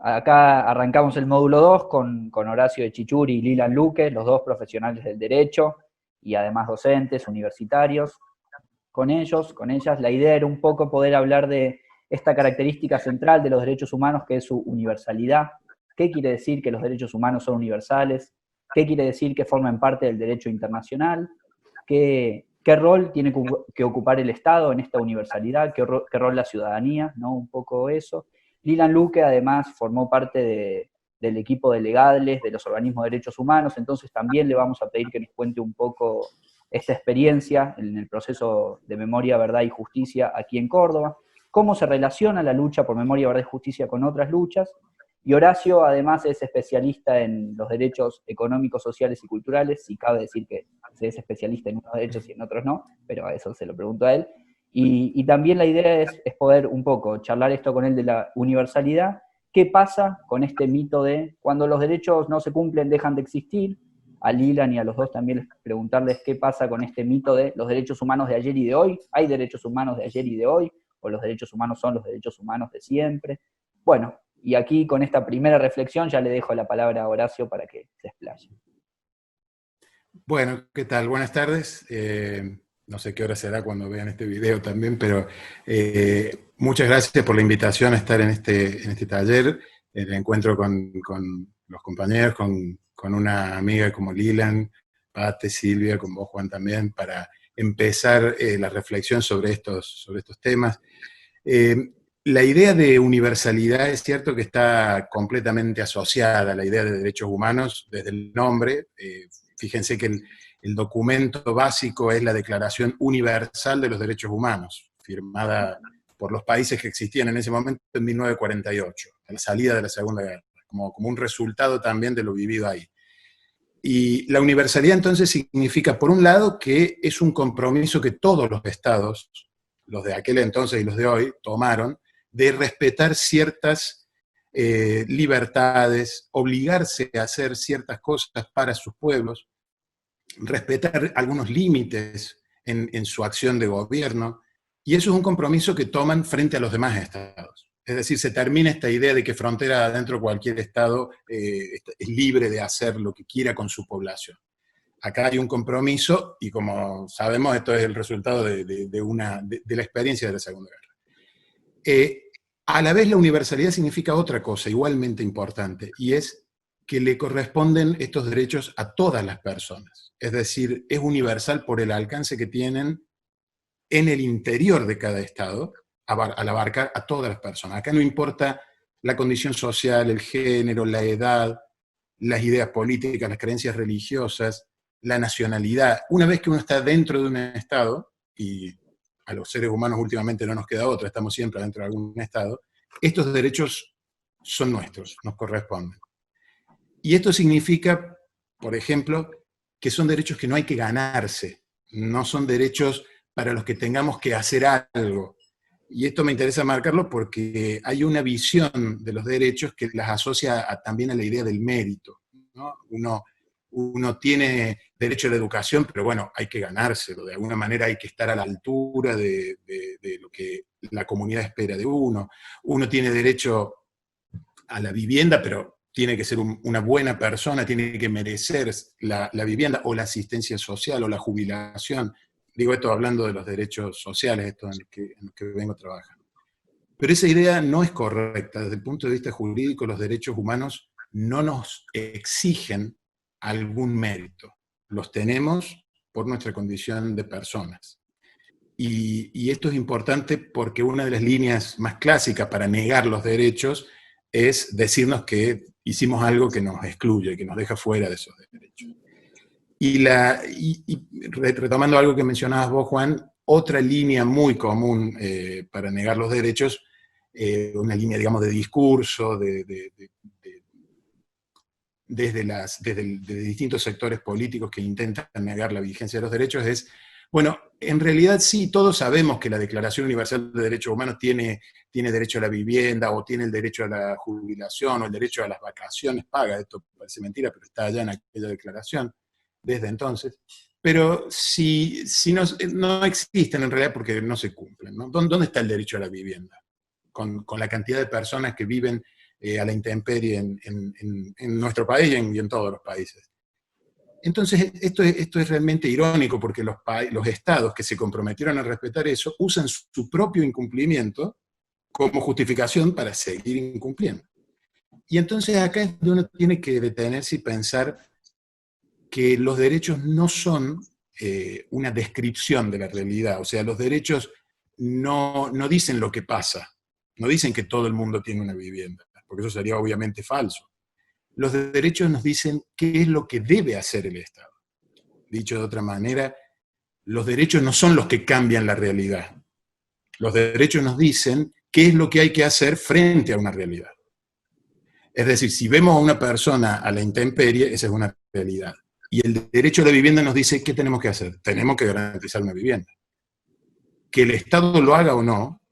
acá arrancamos el módulo 2 con Horacio de Chichuri y Lilan Luque, los dos profesionales del derecho y además docentes, universitarios. Con ellos, con ellas, la idea era un poco poder hablar de esta característica central de los derechos humanos, que es su universalidad. ¿Qué quiere decir que los derechos humanos son universales? ¿Qué quiere decir que forman parte del derecho internacional? ¿Qué rol tiene que ocupar el Estado en esta universalidad? ¿Qué rol la ciudadanía? ¿No? Un poco eso. Lilan Luque además formó parte del equipo de legales de los organismos de derechos humanos, entonces también le vamos a pedir que nos cuente un poco esta experiencia en el proceso de memoria, verdad y justicia aquí en Córdoba, cómo se relaciona la lucha por memoria, verdad y justicia con otras luchas. Y Horacio además es especialista en los derechos económicos, sociales y culturales, si cabe decir que se es especialista en unos derechos y en otros no, pero a eso se lo pregunto a él. Y también la idea es poder un poco charlar esto con él de la universalidad. ¿Qué pasa con este mito de cuando los derechos no se cumplen, dejan de existir? A Lilan y a los dos también preguntarles qué pasa con este mito de los derechos humanos de ayer y de hoy. ¿Hay derechos humanos de ayer y de hoy? ¿O los derechos humanos son los derechos humanos de siempre? Bueno, y aquí con esta primera reflexión ya le dejo la palabra a Horacio para que se explaye. Bueno, ¿qué tal? Buenas tardes. No sé qué hora será cuando vean este video también, pero muchas gracias por la invitación a estar en este taller, el encuentro con los compañeros, con una amiga como Lilan, Pate, Silvia, con vos, Juan, también, para empezar la reflexión sobre estos temas. La idea de universalidad es cierto que está completamente asociada a la idea de derechos humanos desde el nombre. Fíjense que el documento básico es la Declaración Universal de los Derechos Humanos, firmada por los países que existían en ese momento en 1948, a la salida de la Segunda Guerra, como un resultado también de lo vivido ahí. Y la universalidad entonces significa, por un lado, que es un compromiso que todos los estados, los de aquel entonces y los de hoy, tomaron, de respetar ciertas libertades, obligarse a hacer ciertas cosas para sus pueblos, respetar algunos límites en su acción de gobierno, y eso es un compromiso que toman frente a los demás estados. Es decir, se termina esta idea de que frontera adentro cualquier estado es libre de hacer lo que quiera con su población. Acá hay un compromiso, y como sabemos, esto es el resultado de la experiencia de la Segunda Guerra. A la vez, la universalidad significa otra cosa igualmente importante, y es que le corresponden estos derechos a todas las personas. Es decir, es universal por el alcance que tienen en el interior de cada estado, al abarcar a todas las personas. Acá no importa la condición social, el género, la edad, las ideas políticas, las creencias religiosas, la nacionalidad. Una vez que uno está dentro de un estado, y a los seres humanos últimamente no nos queda otra, estamos siempre dentro de algún estado, estos derechos son nuestros, nos corresponden. Y esto significa, por ejemplo, que son derechos que no hay que ganarse, no son derechos para los que tengamos que hacer algo. Y esto me interesa marcarlo porque hay una visión de los derechos que las asocia también a la idea del mérito, ¿no? Uno tiene derecho a la educación, pero bueno, hay que ganárselo, de alguna manera hay que estar a la altura de lo que la comunidad espera de uno. Uno tiene derecho a la vivienda, pero tiene que ser una buena persona, tiene que merecer la vivienda o la asistencia social o la jubilación. Digo esto hablando de los derechos sociales, esto en los que vengo trabajando. Pero esa idea no es correcta. Desde el punto de vista jurídico, los derechos humanos no nos exigen algún mérito. Los tenemos por nuestra condición de personas. Y esto es importante porque una de las líneas más clásicas para negar los derechos es decirnos que hicimos algo que nos excluye, que nos deja fuera de esos derechos. Y retomando algo que mencionabas vos, Juan, otra línea muy común para negar los derechos, una línea, digamos, de discurso, desde distintos sectores políticos que intentan negar la vigencia de los derechos, es, bueno, en realidad sí, todos sabemos que la Declaración Universal de Derechos Humanos tiene derecho a la vivienda, o tiene el derecho a la jubilación, o el derecho a las vacaciones pagas. Esto parece mentira, pero está allá en aquella declaración desde entonces. Pero si no existen en realidad porque no se cumplen, ¿no? ¿Dónde está el derecho a la vivienda? Con la cantidad de personas que viven a la intemperie en nuestro país y en todos los países. Entonces, esto es realmente irónico porque los estados que se comprometieron a respetar eso usan su propio incumplimiento como justificación para seguir incumpliendo. Y entonces acá es donde uno tiene que detenerse y pensar que los derechos no son una descripción de la realidad. O sea, los derechos no dicen lo que pasa, no dicen que todo el mundo tiene una vivienda, porque eso sería obviamente falso. Los derechos nos dicen qué es lo que debe hacer el Estado. Dicho de otra manera, los derechos no son los que cambian la realidad. Los derechos nos dicen qué es lo que hay que hacer frente a una realidad. Es decir, si vemos a una persona a la intemperie, esa es una realidad. Y el derecho a la vivienda nos dice qué tenemos que hacer. Tenemos que garantizar una vivienda. Que el Estado lo haga o no,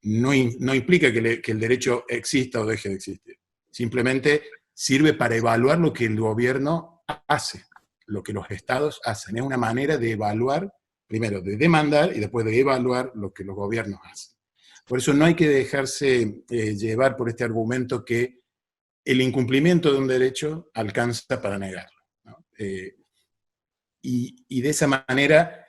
no implica que el derecho exista o deje de existir. Simplemente sirve para evaluar lo que el gobierno hace, lo que los estados hacen. Es una manera de evaluar, primero de demandar y después de evaluar lo que los gobiernos hacen. Por eso no hay que dejarse llevar por este argumento que el incumplimiento de un derecho alcanza para negarlo, ¿no? Y de esa manera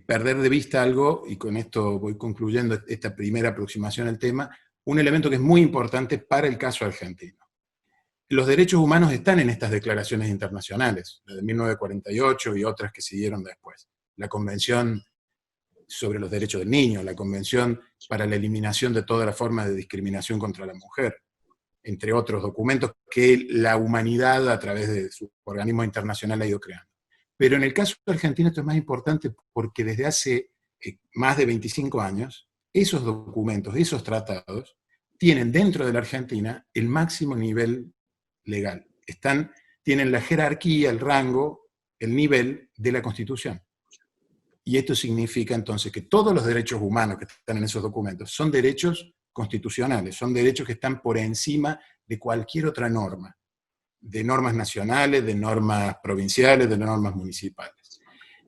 perder de vista algo, y con esto voy concluyendo esta primera aproximación al tema, un elemento que es muy importante para el caso argentino. Los derechos humanos están en estas declaraciones internacionales, la de 1948 y otras que siguieron después. La Convención sobre los Derechos del Niño, la Convención para la Eliminación de toda la forma de discriminación contra la mujer, entre otros documentos que la humanidad a través de su organismo internacional ha ido creando. Pero en el caso argentino esto es más importante porque desde hace más de 25 años, esos documentos, esos tratados, tienen dentro de la Argentina el máximo nivel legal. Tienen la jerarquía, el rango, el nivel de la Constitución. Y esto significa entonces que todos los derechos humanos que están en esos documentos son derechos constitucionales, son derechos que están por encima de cualquier otra norma, de normas nacionales, de normas provinciales, de normas municipales.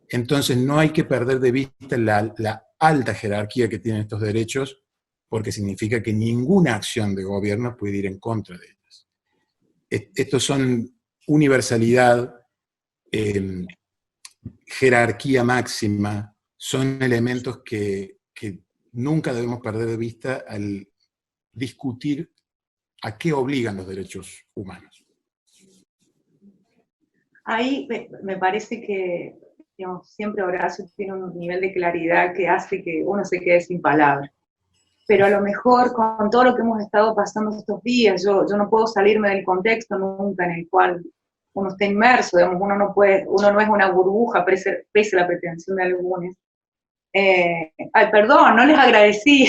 Entonces no hay que perder de vista la alta jerarquía que tienen estos derechos, porque significa que ninguna acción de gobierno puede ir en contra de ellas. Estos son universalidad, jerarquía máxima, son elementos que nunca debemos perder de vista al discutir a qué obligan los derechos humanos. Ahí me parece que, digamos, siempre Horacio tiene un nivel de claridad que hace que uno se quede sin palabras. Pero a lo mejor con todo lo que hemos estado pasando estos días, yo no puedo salirme del contexto nunca en el cual uno está inmerso, digamos, uno no es una burbuja, pese a la pretensión de algunos. Ay, perdón, no les agradecí,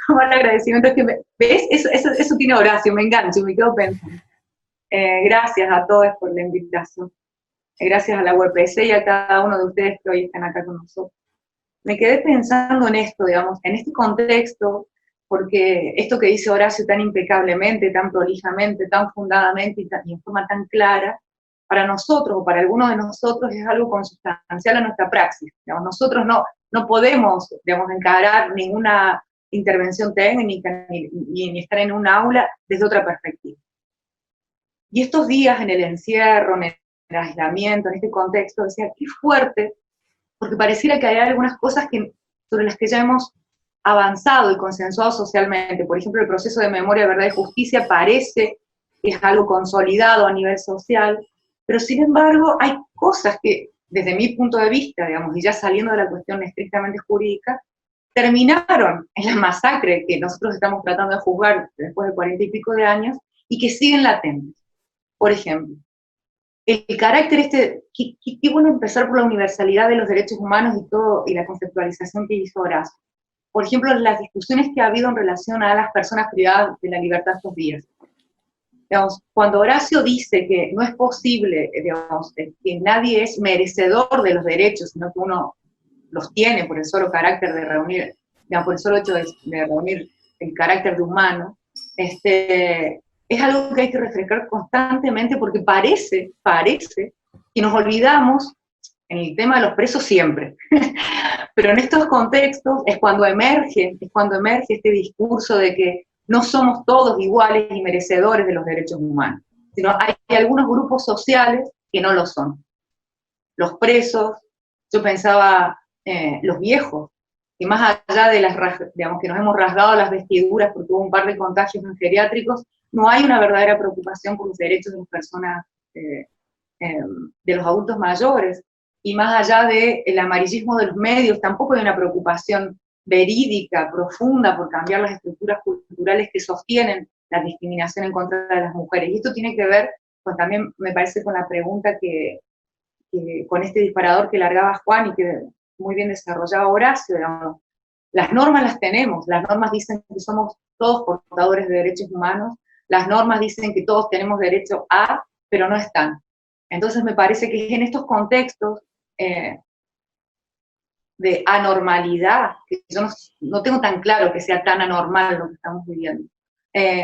como el agradecimiento es que, ¿ves? Eso tiene Horacio, me engancho, me quedo pensando. Gracias a todos por la invitación. Gracias a la UPC y a cada uno de ustedes que hoy están acá con nosotros. Me quedé pensando en esto, digamos, en este contexto, porque esto que dice Horacio tan impecablemente, tan prolijamente, tan fundadamente y en forma tan clara, para nosotros o para algunos de nosotros es algo consustancial a nuestra praxis. Digamos, nosotros no podemos, digamos, encarar ninguna intervención técnica ni estar en un aula desde otra perspectiva. Y estos días en el encierro, en el aislamiento, en este contexto, decía, qué fuerte, porque pareciera que hay algunas cosas sobre las que ya hemos avanzado y consensuado socialmente. Por ejemplo, el proceso de memoria, verdad y justicia parece que es algo consolidado a nivel social, pero sin embargo hay cosas que, desde mi punto de vista, digamos, y ya saliendo de la cuestión estrictamente jurídica, terminaron en la masacre que nosotros estamos tratando de juzgar después de 40 y pico de años, y que siguen latentes. Por ejemplo, el carácter qué bueno empezar por la universalidad de los derechos humanos y la conceptualización que hizo Horacio. Por ejemplo, las discusiones que ha habido en relación a las personas privadas de la libertad estos días. Digamos, cuando Horacio dice que no es posible, digamos, que nadie es merecedor de los derechos, sino que uno los tiene por el solo carácter de reunir, digamos, por el solo hecho de reunir el carácter de humano, es algo que hay que refrescar constantemente porque parece que nos olvidamos en el tema de los presos siempre. Pero en estos contextos es cuando emerge este discurso de que no somos todos iguales y merecedores de los derechos humanos, sino hay algunos grupos sociales que no lo son. Los presos, yo pensaba, los viejos, que más allá de digamos, que nos hemos rasgado las vestiduras porque hubo un par de contagios en geriátricos, no hay una verdadera preocupación por los derechos de las personas, de los adultos mayores, y más allá del amarillismo de los medios, tampoco hay una preocupación verídica, profunda, por cambiar las estructuras culturales que sostienen la discriminación en contra de las mujeres. Y esto tiene que ver también, me parece, con la pregunta con este disparador que largaba Juan y que muy bien desarrollaba Horacio, digamos. Las normas las tenemos, las normas dicen que somos todos portadores de derechos humanos, las normas dicen que todos tenemos derecho a, pero no están. Entonces me parece que es en estos contextos de anormalidad, que yo no tengo tan claro que sea tan anormal lo que estamos viviendo,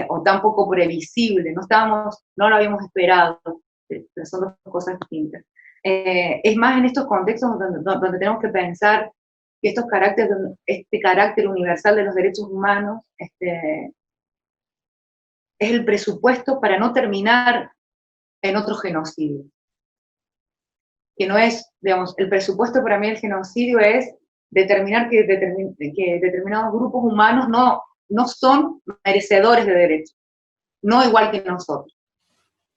o tan poco previsible, no lo habíamos esperado, pero son dos cosas distintas. Es más en estos contextos donde tenemos que pensar que este carácter universal de los derechos humanos es el presupuesto para no terminar en otro genocidio. Que no es, digamos, el presupuesto para mí del genocidio es determinar que determinados grupos humanos no son merecedores de derechos, no igual que nosotros.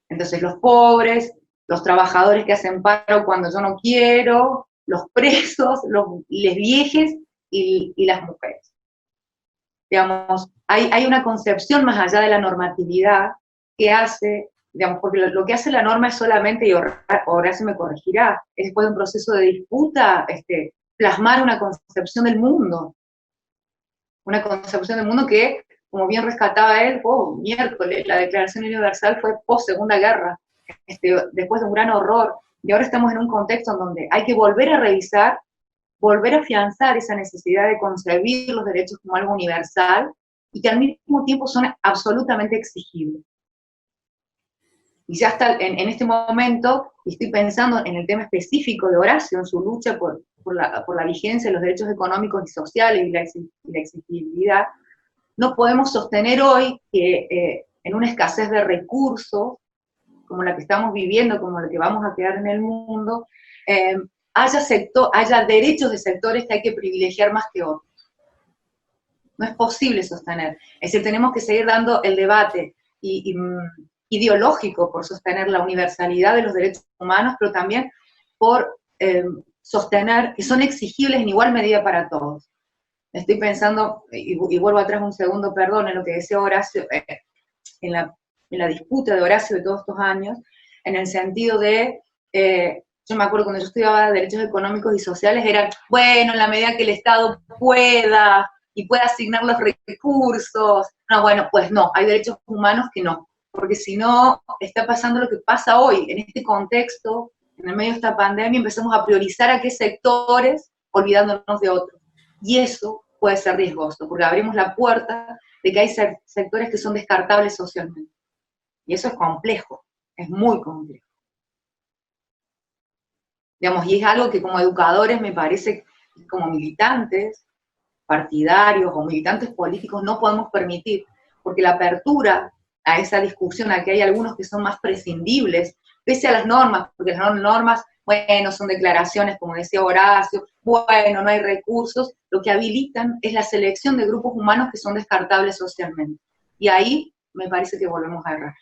Entonces los pobres, los trabajadores que hacen paro cuando yo no quiero, los presos, les viejes y las mujeres. Digamos, hay una concepción más allá de la normatividad que hace, digamos, porque lo que hace la norma es solamente, y Horacio me corregirá, es después de un proceso de disputa, plasmar una concepción del mundo. Una concepción del mundo que, como bien rescataba él, miércoles, la Declaración Universal fue post-Segunda Guerra, después de un gran horror, y ahora estamos en un contexto en donde hay que volver a revisar, volver a afianzar esa necesidad de concebir los derechos como algo universal, y que al mismo tiempo son absolutamente exigibles. Y ya está en este momento, y estoy pensando en el tema específico de Horacio, en su lucha por la vigencia de los derechos económicos y sociales y la exigibilidad, no podemos sostener hoy que en una escasez de recursos, como la que estamos viviendo, como la que vamos a quedar en el mundo, haya derechos de sectores que hay que privilegiar más que otros. No es posible sostener. Es decir, tenemos que seguir dando el debate ideológico por sostener la universalidad de los derechos humanos, pero también por sostener que son exigibles en igual medida para todos. Estoy pensando, y vuelvo atrás un segundo, perdón, en lo que decía Horacio, en la disputa de Horacio de todos estos años, en el sentido de, yo me acuerdo cuando yo estudiaba derechos económicos y sociales, era, bueno, en la medida que el Estado pueda, y pueda asignar los recursos, no, bueno, pues no, hay derechos humanos que no, porque si no, está pasando lo que pasa hoy, en este contexto, en el medio de esta pandemia, empezamos a priorizar a qué sectores, olvidándonos de otros, y eso puede ser riesgoso, porque abrimos la puerta de que hay sectores que son descartables socialmente. Y eso es complejo, es muy complejo. Digamos, y es algo que como educadores me parece, como militantes partidarios o militantes políticos no podemos permitir, porque la apertura a esa discusión, a que hay algunos que son más prescindibles, pese a las normas, porque las normas, bueno, son declaraciones, como decía Horacio, bueno, no hay recursos, lo que habilitan es la selección de grupos humanos que son descartables socialmente. Y ahí me parece que volvemos a errar.